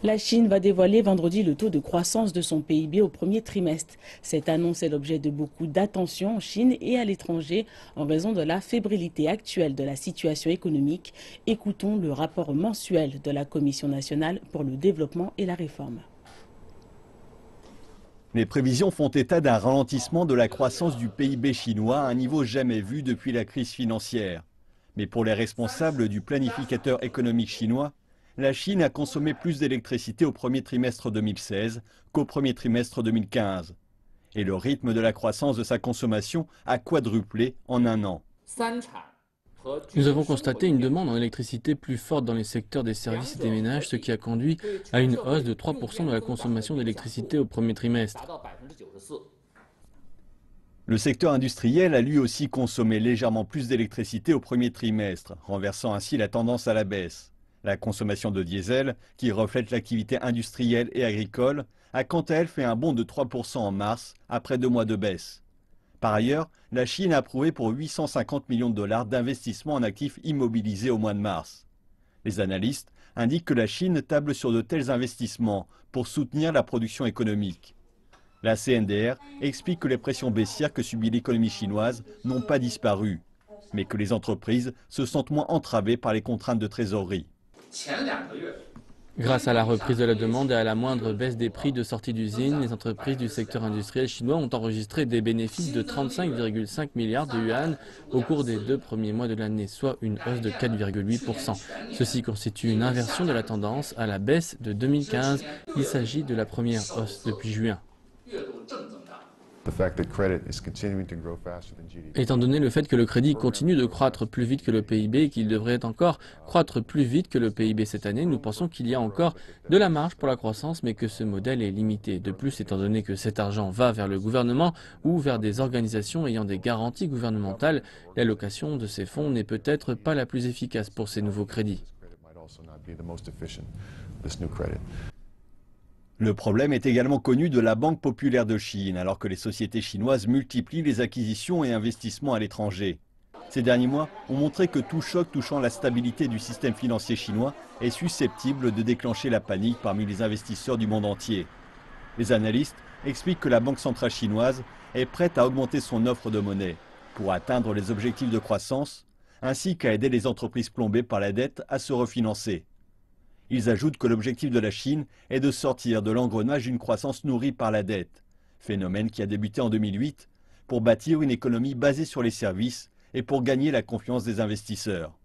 La Chine va dévoiler vendredi le taux de croissance de son PIB au premier trimestre. Cette annonce est l'objet de beaucoup d'attention en Chine et à l'étranger en raison de la fébrilité actuelle de la situation économique. Écoutons le rapport mensuel de la Commission nationale pour le développement et la réforme. Les prévisions font état d'un ralentissement de la croissance du PIB chinois à un niveau jamais vu depuis la crise financière. Mais pour les responsables du planificateur économique chinois, la Chine a consommé plus d'électricité au premier trimestre 2016 qu'au premier trimestre 2015. Et le rythme de la croissance de sa consommation a quadruplé en un an. Nous avons constaté une demande en électricité plus forte dans les secteurs des services et des ménages, ce qui a conduit à une hausse de 3% de la consommation d'électricité au premier trimestre. Le secteur industriel a lui aussi consommé légèrement plus d'électricité au premier trimestre, renversant ainsi la tendance à la baisse. La consommation de diesel, qui reflète l'activité industrielle et agricole, a quant à elle fait un bond de 3% en mars, après 2 mois de baisse. Par ailleurs, la Chine a approuvé pour 850 millions de dollars d'investissements en actifs immobilisés au mois de mars. Les analystes indiquent que la Chine table sur de tels investissements pour soutenir la production économique. La CNDR explique que les pressions baissières que subit l'économie chinoise n'ont pas disparu, mais que les entreprises se sentent moins entravées par les contraintes de trésorerie. Grâce à la reprise de la demande et à la moindre baisse des prix de sortie d'usine, les entreprises du secteur industriel chinois ont enregistré des bénéfices de 35,5 milliards de yuan au cours des 2 premiers mois de l'année, soit une hausse de 4,8%. Ceci constitue une inversion de la tendance à la baisse de 2015. Il s'agit de la première hausse depuis juin. Étant donné le fait que le crédit continue de croître plus vite que le PIB et qu'il devrait encore croître plus vite que le PIB cette année, nous pensons qu'il y a encore de la marge pour la croissance, mais que ce modèle est limité. De plus, étant donné que cet argent va vers le gouvernement ou vers des organisations ayant des garanties gouvernementales, l'allocation de ces fonds n'est peut-être pas la plus efficace pour ces nouveaux crédits. Le problème est également connu de la Banque populaire de Chine, alors que les sociétés chinoises multiplient les acquisitions et investissements à l'étranger. Ces derniers mois ont montré que tout choc touchant la stabilité du système financier chinois est susceptible de déclencher la panique parmi les investisseurs du monde entier. Les analystes expliquent que la Banque centrale chinoise est prête à augmenter son offre de monnaie pour atteindre les objectifs de croissance, ainsi qu'à aider les entreprises plombées par la dette à se refinancer. Ils ajoutent que l'objectif de la Chine est de sortir de l'engrenage d'une croissance nourrie par la dette, phénomène qui a débuté en 2008, pour bâtir une économie basée sur les services et pour gagner la confiance des investisseurs.